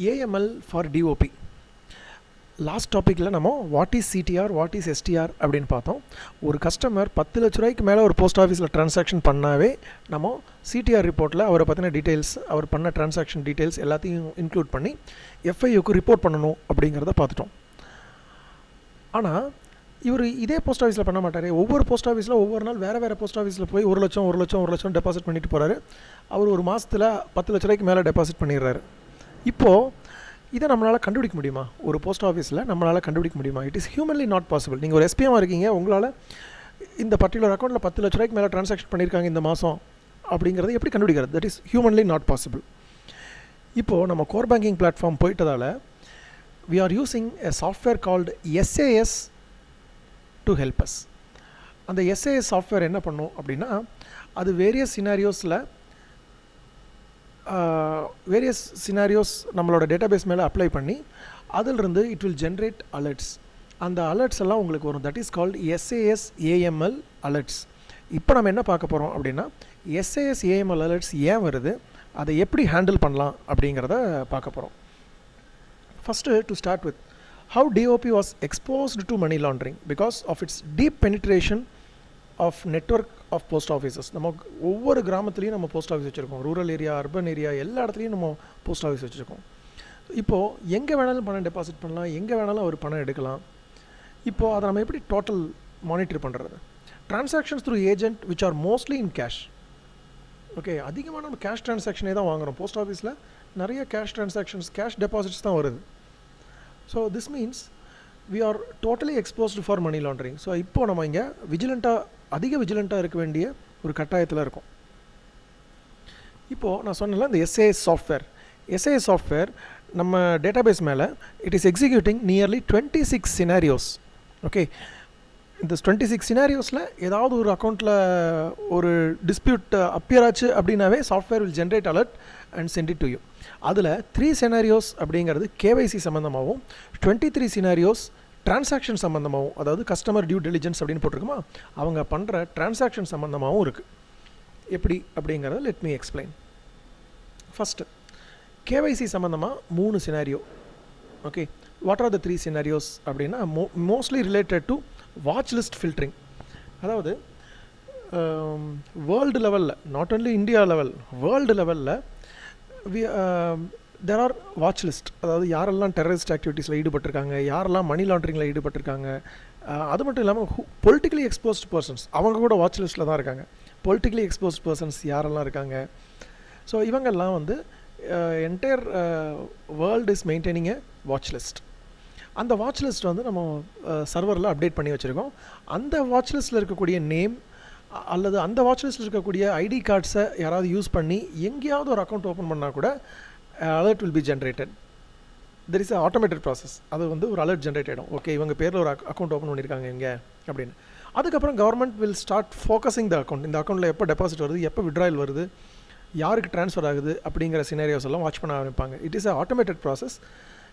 AML for DOP. Last டாப்பிக்கில் நம்ம what is CTR what is STR அப்படின்னு பார்த்தோம். ஒரு கஸ்டமர் 10 லட்ச ரூபாய்க்கு மேலே ஒரு போஸ்ட் ஆஃபீஸில் ட்ரான்சாக்ஷன் பண்ணாவே நம்ம சிடிஆர் ரிப்போர்ட்டில் அவரை பற்றின டீட்டெயில்ஸ், அவர் பண்ண ட்ரான்சாக்ஷன் டீட்டெயில்ஸ் எல்லாத்தையும் இன்க்ளூட் பண்ணி எஃப்ஐயூக்கு ரிப்போர்ட் பண்ணணும் அப்படிங்கிறத பார்த்துட்டோம். ஆனால் இவர் இதே போஸ்ட் ஆஃபீஸில் பண்ண மாட்டார். ஒவ்வொரு போஸ்ட் ஆஃபீஸில் ஒவ்வொரு நாள் வேறு போஸ்ட் ஆஃபீஸில் போய் 1 லட்சம் டெபாசிட் பண்ணிட்டு போகிறாரு. அவர் ஒரு மாதத்தில் 10 லட்ச ரூபாய்க்கு மேலே டெபாசிட் பண்ணிடுறாரு. இப்போது இதை நம்மளால் கண்டுபிடிக்க முடியுமா? ஒரு போஸ்ட் ஆஃபீஸில் நம்மளால் கண்டுபிடிக்க முடியுமா? It is humanly not possible. நீங்கள் ஒரு எஸ்பிஎம்மாக இருக்கீங்க, உங்களால் இந்த பர்டிகுலர் அக்கௌண்ட்டில் 10 லட்ச ரூபாய்க்கு மேலே ட்ரான்சாக்ஷன் பண்ணியிருக்காங்க இந்த மாதம் அப்படிங்கிறது எப்படி கண்டுபிடிக்கிறது? That is humanly not possible. இப்போது நம்ம கோர் பேங்கிங் பிளாட்ஃபார்ம் போயிட்டதால் we are using a software called SAS to help us. அந்த SAS சாஃப்ட்வேர் என்ன பண்ணும் அப்படின்னா, அது வேரியஸ் சினாரியோஸ் நம்மளோட டேட்டாபேஸ் மேலே அப்ளை பண்ணி அதிலிருந்து இட் வில் ஜென்ரேட் அலர்ட்ஸ். அந்த அலர்ட்ஸ் எல்லாம் உங்களுக்கு வரும். That is called SAS AML alerts. இப்போ நம்ம என்ன பார்க்க போகிறோம் அப்படின்னா, SAS AML அலர்ட்ஸ் ஏன் வருது, அதை எப்படி ஹேண்டில் பண்ணலாம் அப்படிங்கிறத பார்க்க போகிறோம். First, to start with, how DOP was exposed to money laundering because of its deep penetration of network of post offices. நம்ம ஒவ்வொரு கிராமத்துலேயும் நம்ம போஸ்ட் ஆஃபீஸ் வச்சுருக்கோம். ரூரல் ஏரியா, அர்பன் ஏரியா எல்லா இடத்துலையும் நம்ம போஸ்ட் ஆஃபீஸ் வச்சுருக்கோம். இப்போது எங்கே வேணாலும் பணம் டெபாசிட் பண்ணலாம், எங்கே வேணாலும் அவர் பணம் எடுக்கலாம். இப்போது அதை நம்ம எப்படி டோட்டல் மானிட்டர் பண்ணுறது? Transactions through agent which are mostly in cash. Okay, அதிகமாக நம்ம கேஷ் ட்ரான்சாக்ஷனே தான் வாங்குகிறோம். போஸ்ட் ஆஃபீஸில் நிறைய கேஷ் ட்ரான்சாக்ஷன்ஸ், கேஷ் டெபாசிட்ஸ் தான் வருது. So this means we are totally exposed for money laundering. So இப்போது நம்ம இங்கே அதிக விஜிலண்ட்டாக இருக்க வேண்டிய ஒரு கட்டாயத்தில் இருக்கும். இப்போது நான் சொன்னல இந்த SAS சாஃப்ட்வேர் நம்ம டேட்டாபேஸ் மேலே it is executing nearly 26 scenarios. Okay, இந்த 26 சினாரியோஸில் ஏதாவது ஒரு அக்கௌண்ட்டில் ஒரு டிஸ்பியூட் அப்பியர் ஆச்சு அப்படின்னாவே software will generate alert and send it to you. அதில் 3 சினாரியோஸ் அப்படிங்கிறது KYC சம்மந்தமாகவும், 23 சினாரியோஸ் டிரான்சாக்ஷன் சம்மந்தமாகவும், அதாவது கஸ்டமர் டியூ டெலிஜென்ஸ் அப்படின்னு போட்டிருக்குமா, அவங்க பண்ணுற டிரான்சாக்ஷன் சம்மந்தமாகவும் இருக்குது. எப்படி அப்படிங்கிறத let me explain. First KYC சம்மந்தமாக 3 scenario. Okay, what are the 3 scenarios அப்படின்னா, mostly related to watch list filtering. அதாவது வேர்ல்டு லெவலில், not only India level, world லெவலில் there are watch list. அதாவது யாரெல்லாம் டெரரிஸ்ட் ஆக்டிவிட்டீஸில் ஈடுபட்டிருக்காங்க, யாரெல்லாம் மணி லாண்ட்ரிங்கில் ஈடுபட்டிருக்காங்க, அது மட்டும் இல்லாமல் பொலிட்டிக்கலி எக்ஸ்போஸ்ட் பர்சன்ஸ் அவங்க கூட வாட்ச் லிஸ்ட்டில் தான் இருக்காங்க. பொலிட்டிக்கலி எக்ஸ்போஸ்ட் பர்சன்ஸ் யாரெல்லாம் இருக்காங்க. ஸோ இவங்கெல்லாம் வந்து entire world is maintaining a watch list. அந்த வாட்ச் லிஸ்ட் வந்து நம்ம சர்வரில் அப்டேட் பண்ணி வச்சுருக்கோம். அந்த வாட்ச் லிஸ்ட்டில் இருக்கக்கூடிய நேம் அல்லது அந்த வாட்ச் லிஸ்ட்டில் இருக்கக்கூடிய ஐடி கார்ட்ஸை யாராவது யூஸ் பண்ணி எங்கேயாவது ஒரு அக்கௌண்ட் ஓப்பன் பண்ணால் கூட alert will be generated. There is automated process. அது வந்து ஒரு அலர்ட் ஜென்ரேட் ஆகிடும். ஓகே, இவங்க பேரில் ஒரு அக்கௌண்ட் ஓப்பன் பண்ணியிருக்காங்க இங்கே அப்படின்னு. அதுக்கப்புறம் government will start focusing the account. இந்த அக்கௌண்ட்டில் எப்போ டெபாசிட் வருது, எப்போ விட்ராயல் வருது, யாருக்கு ட்ரான்ஸ்ஃபர் ஆகுது அப்படிங்கிற சினாரியோஸ் எல்லாம் வாட்ச் பண்ண ஆரம்பிப்பாங்க. It is a automated process.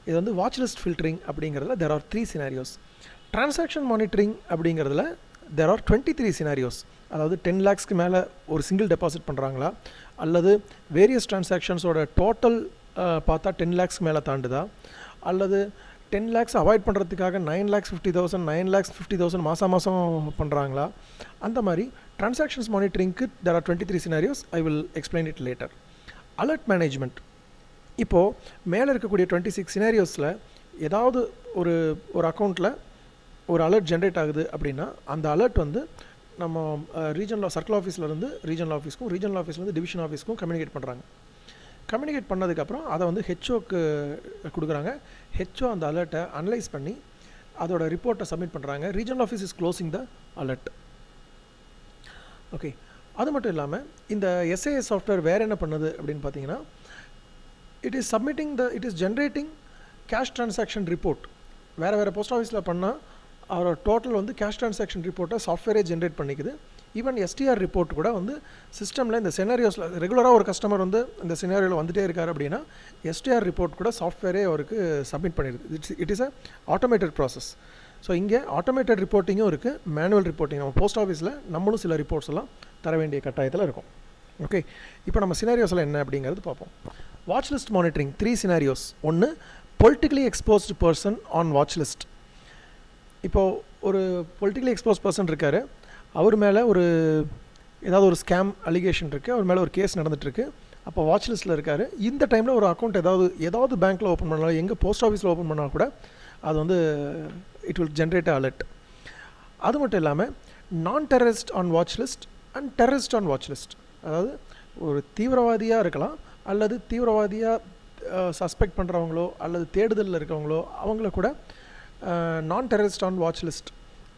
இது வந்து வாட்ச் லிஸ்ட் ஃபில்டரிங் அப்படிங்கிறதுல there are 3 scenarios. Transaction monitoring அப்படிங்கிறதுல தெர் ஆர் 23 சினாரியோஸ். அதாவது 10 lakhsக்கு மேலே ஒரு சிங்கிள் டெபாசிட் பண்ணுறாங்களா, அல்லது வேரியஸ் ட்ரான்சாக்ஷன்ஸோட டோட்டல் பார்த்தா 10 lakhsக்கு மேலே தாண்டுதா, அல்லது 10 lakhs அவாய்ட் பண்ணுறதுக்காக 9,50,000 9,50,000 மாதம் பண்ணுறாங்களா. அந்த மாதிரி ட்ரான்சாக்ஷன்ஸ் மானிட்டரிங்க்கு there are 23 scenarios. I will explain it later. Alert management. இப்போது மேலே இருக்கக்கூடிய 26 சினாரியோஸில் ஏதாவது ஒரு அக்கௌண்ட்டில் ஒரு அலர்ட் ஜென்ரேட் ஆகுது அப்படின்னா, அந்த அலர்ட் வந்து நம்ம ரீஜனல் சர்க்கிள் ஆஃபீஸ்லேருந்து ரீஜனல் ஆஃபீஸ்க்கும், ரீஜனல் ஆஃபீஸ்லேருந்து டிவிஷன் ஆஃபீஸ்க்கும் கம்யூனிகேட் பண்ணுறாங்க. கம்யூனிகேட் பண்ணதுக்கப்புறம் அதை வந்து ஹெச்ஓக்கு கொடுக்குறாங்க. ஹெச்ஓ அந்த அலர்ட்டை அனலைஸ் பண்ணி அதோட ரிப்போர்ட்டை சப்மிட் பண்ணுறாங்க. Regional office is closing the alert. Okay, அது மட்டும் இல்லாமல் இந்த SAS சாஃப்ட்வேர் வேறு என்ன பண்ணுது அப்படின்னு பார்த்தீங்கன்னா, it is generating cash transaction report. வேறு போஸ்ட் ஆஃபீஸில் பண்ணால் அவரோட டோட்டல் வந்து கேஷ் ட்ரான்சாக்ஷன் ரிப்போர்ட்டை சாஃப்ட்வேரே ஜென்ரேட் பண்ணிக்குது. ஈவன் STR ரிப்போர்ட் கூட வந்து சிஸ்டமில் இந்த சினாரியோஸில் ரெகுலராக ஒரு கஸ்டமர் வந்து இந்த சினாரியோவில் வந்துகிட்டே இருக்கார் அப்படின்னா STR ரிப்போர்ட் கூட சாஃப்ட்வேரே அவருக்கு சப்மிட் பண்ணிடுது. It is a automated process. So இங்கே ஆட்டோமேட்டட் ரிப்போர்ட்டிங்கும் இருக்குது, மேனுவல் ரிப்போர்ட்டிங். நம்ம போஸ்ட் ஆஃபீஸில் நம்மளும் சில ரிப்போர்ட்ஸ் எல்லாம் தர வேண்டிய கட்டாயத்தில் இருக்கும். ஓகே, இப்போ நம்ம சினாரியோஸில் என்ன அப்படிங்கிறது பார்ப்போம். Watch list monitoring 3 scenarios. ஒன்று, politically exposed person on watch list. இப்போது ஒரு பொலிட்டிக்கலி எக்ஸ்போஸ் பர்சன் இருக்கார், அவர் மேலே ஏதாவது ஒரு ஸ்கேம் அலிகேஷன் இருக்குது, அவர் மேலே ஒரு கேஸ் நடந்துகிட்ருக்கு, அப்போ வாட்ச் லிஸ்ட்டில் இருக்கார். இந்த டைமில் ஒரு அக்கௌண்ட் ஏதாவது பேங்க்கில் ஓப்பன் பண்ணாலும், எங்கே போஸ்ட் ஆஃபீஸில் ஓப்பன் பண்ணால் கூட அது இட் வில் ஜென்ரேட் அலர்ட். அது மட்டும் இல்லாமல் நான் terrorist on watch list and terrorist on watch list. அதாவது ஒரு தீவிரவாதியாக இருக்கலாம், அல்லது தீவிரவாதியாக சஸ்பெக்ட் பண்ணுறவங்களோ அல்லது தேடுதலில் இருக்கவங்களோ அவங்கள கூட நான் டெரரிஸ்ட் ஆன் வாட்ச் லிஸ்ட்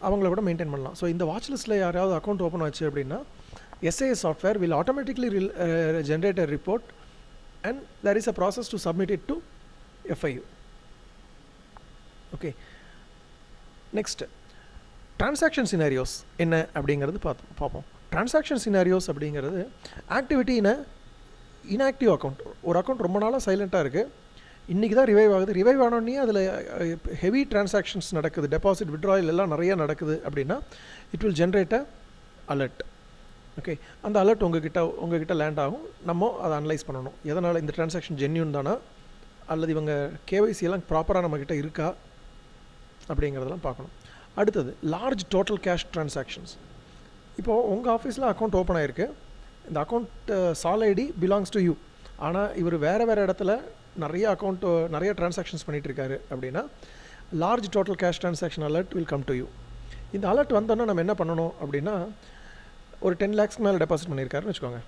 அவங்கள கூட மெயின்டைன் பண்ணலாம். ஸோ இந்த வாட்ச் லிஸ்ட்டில் யாராவது அக்கௌண்ட் ஓப்பன் ஆச்சு அப்படின்னா SAS software will automatically generate a report, and there is a process to submit it to FIU. Okay. Next, transaction scenarios என்ன அப்படிங்கிறது பார்ப்போம். Transaction scenarios அப்படிங்கிறது ஆக்டிவிட்டி இன் inactive account. ஒரு அக்கௌண்ட் ரொம்ப நாளாக சைலண்ட்டாக இருக்குது, இன்றைக்கி தான் ரிவைவ் ஆகுது. ரிவைவ் ஆனோடனே அதில் ஹெவி டிரான்சாக்ஷன்ஸ் நடக்குது, டெபாசிட் விட்ராயல் எல்லாம் நிறைய நடக்குது அப்படின்னா it will generate a alert. Okay, அந்த அலர்ட் உங்ககிட்ட லேண்ட் ஆகும். நம்ம அதை அனலைஸ் பண்ணணும், எதனால் இந்த டிரான்சாக்ஷன் ஜென்யூன் தானா அல்லது இவங்க கேஒய்சி எல்லாம் ப்ராப்பராக நம்மக்கிட்ட இருக்கா அப்படிங்கிறதெல்லாம் பார்க்கணும். அடுத்தது லார்ஜ் டோட்டல் கேஷ் டிரான்சாக்ஷன்ஸ். இப்போது உங்கள் ஆஃபீஸில் அக்கௌண்ட் ஓப்பன் ஆகிருக்கு, இந்த அக்கௌண்ட் சால் ஐடி பிலாங்ஸ் டு யூ, ஆனால் இவர் வேறு இடத்துல நிறைய டிரான்சாக்ஷன்ஸ் பண்ணிகிட்ருக்காரு அப்படின்னா large total cash transaction alert will come to you. இந்த அலர்ட் வந்தோன்னா நம்ம என்ன பண்ணணும் அப்படின்னா, ஒரு 10 lakhs மேலே டெபாசிட் பண்ணியிருக்காருன்னு வச்சுக்கோங்க,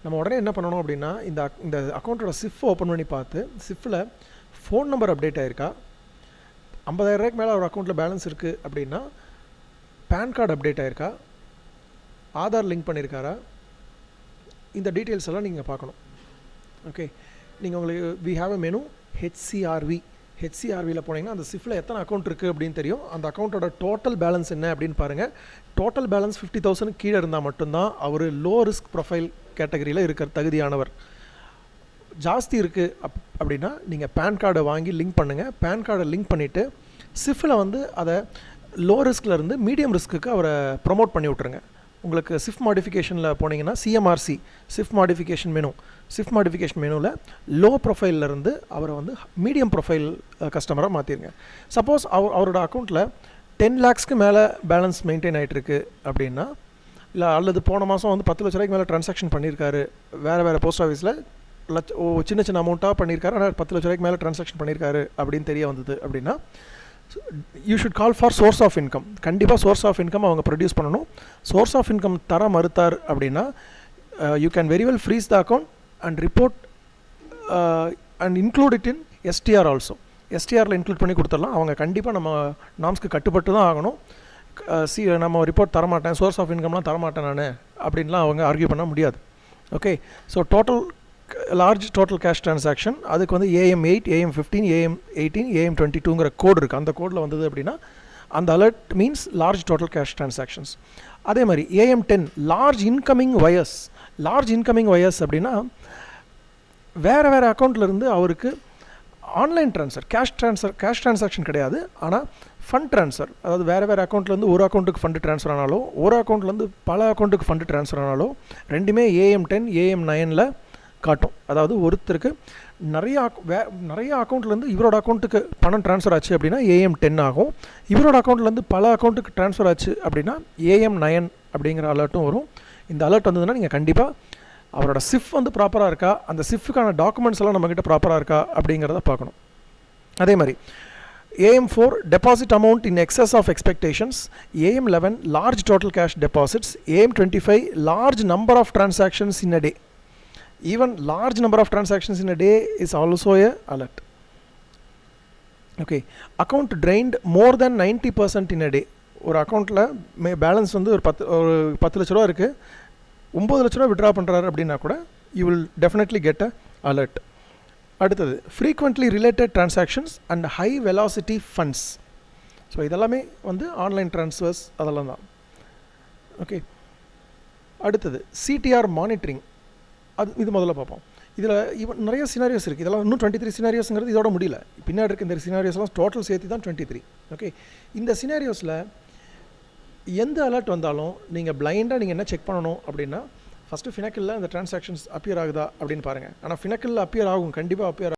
நம்ம உடனே என்ன பண்ணணும் அப்படின்னா இந்த அக்கௌண்ட்டோட சிஃப் ஓப்பன் பண்ணி பார்த்து சிஃபில் ஃபோன் நம்பர் அப்டேட் ஆகிருக்கா, 50,000 ரூபாய்க்கு மேலே ஒரு அக்கௌண்ட்டில் பேலன்ஸ் இருக்குது அப்படின்னா பேன் கார்டு அப்டேட் ஆகிருக்கா, ஆதார் லிங்க் பண்ணியிருக்காரா, இந்த டீட்டெயில்ஸ் எல்லாம் நீங்கள் பார்க்கணும். ஓகே, நீங்கள் உங்களுக்கு வி ஹாவ் அ மெனு ஹெச்சிஆர்வியில் போனீங்கன்னா அந்த சிஃபில் எத்தனை அக்கௌண்ட் இருக்குது அப்படின்னு தெரியும். அந்த அக்கௌண்ட்டோட டோட்டல் பேலன்ஸ் என்ன அப்படின்னு பாருங்கள். டோட்டல் பேலன்ஸ் 50,000 கீழே இருந்தால் மட்டும்தான் அவர் லோ ரிஸ்க் ப்ரொஃபைல் கேட்டகரியில் இருக்கிற தகுதியானவர். ஜாஸ்தி இருக்குது அப்படின்னா நீங்கள் பேன் கார்டை வாங்கி லிங்க் பண்ணுங்கள். பேன் கார்டை லிங்க் பண்ணிவிட்டு சிஃபில் அதை லோ ரிஸ்கில் இருந்து மீடியம் ரிஸ்க்கு அவரை ப்ரொமோட் பண்ணி விட்ருங்க. உங்களுக்கு சிஃப் மாடிஃபிகேஷனில் போனீங்கன்னா CMRC சிஃப் மாடிஃபிகேஷன் மெனுவில் லோ ப்ரொஃபைல்லேருந்து அவரை மீடியம் ப்ரொஃபைல் கஸ்டமராக மாற்றிடுங்க. சப்போஸ் அவரோட அக்கௌண்ட்டில் 10 lakhsக்கு மேலே பேலன்ஸ் மெயின்டைன் ஆகிட்டுருக்கு அப்படின்னா, இல்லை அல்லது போன மாதம் 10 லட்ச ரூபாய்க்கு மேலே ட்ரான்சாக்ஷன் பண்ணியிருக்காரு, வேறு போஸ்ட் ஆஃபீஸில் சின்ன அமௌண்ட்டாக பண்ணியிருக்காரு, ஆனால் 10 லட்ச ரூபாய்க்கு மேலே ட்ரான்சாக்ஷன் பண்ணியிருக்காரு அப்படின்னு தெரிய வந்தது அப்படின்னா you should call for source of income. கண்டிப்பாக சோர்ஸ் ஆஃப் இன்கம் அவங்க ப்ரொடியூஸ் பண்ணணும். சோர்ஸ் ஆஃப் இன்கம் தர மறுத்தார் அப்படின்னா you can very well freeze the account and report and include it in STR also. STRல இன்க்ளூட் பண்ணி கொடுத்துடலாம். அவங்க கண்டிப்பாக நம்ம நாம்ஸ்க்கு கட்டுப்பட்டு தான் ஆகணும். நம்ம ரிப்போர்ட் தரமாட்டேன், சோர்ஸ் ஆஃப் இன்கம்லாம் தரமாட்டேன் நான் அப்படின்லாம் அவங்க ஆர்கியூ பண்ண முடியாது. Okay, so large total cash transaction அதுக்கு AM8, AM15, AM18, AM22ங்கிற கோடு இருக்குது. அந்த கோடில் வந்தது அப்படின்னா அந்த alert means large total cash transactions. அதே மாதிரி AM10 லார்ஜ் இன்கமிங் வயர்ஸ் அப்படின்னா வேறு அக்கௌண்ட்லேருந்து அவருக்கு ஆன்லைன் ட்ரான்ஸ்ஃபர், கேஷ் ட்ரான்சாக்ஷன் கிடையாது, ஆனால் ஃபண்ட் ட்ரான்ஸ்ஃபர், அதாவது வேறு அக்கௌண்ட்லேருந்து ஒரு அக்கௌண்ட்டுக்கு ஃபண்டு ட்ரான்ஸ்ஃபர் ஆனாலோ ஒரு அக்கௌண்ட்லேருந்து பல அக்கௌண்ட்டுக்கு ஃபண்டு ட்ரான்ஸ்ஃபர் ஆனாலோ ரெண்டுமே AM10, AM9ல் காட்டும். அதாவது ஒருத்தருக்கு நிறைய அக்கௌண்ட்லேருந்து இவரோட அக்கௌண்ட்டுக்கு பணம் ட்ரான்ஸ்ஃபர் ஆச்சு அப்படின்னா AM10 ஆகும். இவரோட அக்கௌண்ட்லேருந்து பல அக்கௌண்ட்டுக்கு ட்ரான்ஸ்ஃபர் ஆச்சு அப்படின்னா AM9 அப்படிங்கிற அலர்ட்டும் வரும். இந்த அலர்ட் வந்ததுன்னா நீங்கள் கண்டிப்பாக அவரோட சிஃப் ப்ராப்பராக இருக்கா, அந்த சிஃப்க்கான டாக்குமெண்ட்ஸ் எல்லாம் நம்மக்கிட்ட ப்ராப்பராக இருக்கா அப்படிங்கிறத பார்க்கணும். அதே மாதிரி AM4 deposit amount in excess of expectations, AM11 large total cash deposits, AM25 large number of transactions in a day. Even large number of transactions in a day is also a alert. Okay, account drained more than 90% in a day. ஒரு அக்கௌண்ட்டில் balance ஒரு 10 லட்ச ரூபா இருக்குது, 9 லட்ச ரூபா withdraw பண்ணுறாரு அப்படின்னா கூட you will definitely get a alert. அடுத்தது frequently related transactions and high velocity funds. So இதெல்லாமே ஆன்லைன் ட்ரான்ஸ்ஃபர்ஸ் அதெல்லாம் தான். ஓகே, அடுத்தது CTR மானிட்டரிங். இது முதல்ல பார்ப்போம். இதில் நிறைய சினாரியோஸ் இருக்குது. இதெல்லாம் இன்னும் 23 சினாரியோஸுங்கிறது இதோட முடியல. பின்னாடி இருக்க இந்த சினாரியோஸ்லாம் டோட்டல் சேர்த்து தான் 23. ஓகே, இந்த சினாரியோஸில் எந்த அலர்ட் வந்தாலும் நீங்கள் பிளைண்டாக என்ன செக் பண்ணணும் அப்படின்னா, ஃபஸ்ட்டு ஃபினாக்கிளில் அந்த டிரான்சாக்ஷன்ஸ் அப்பியர் ஆகுதா அப்படின்னு பாருங்கள். ஆனால் ஃபினாக்கிளில் அப்பியர் ஆகும், கண்டிப்பாக அப்பியர்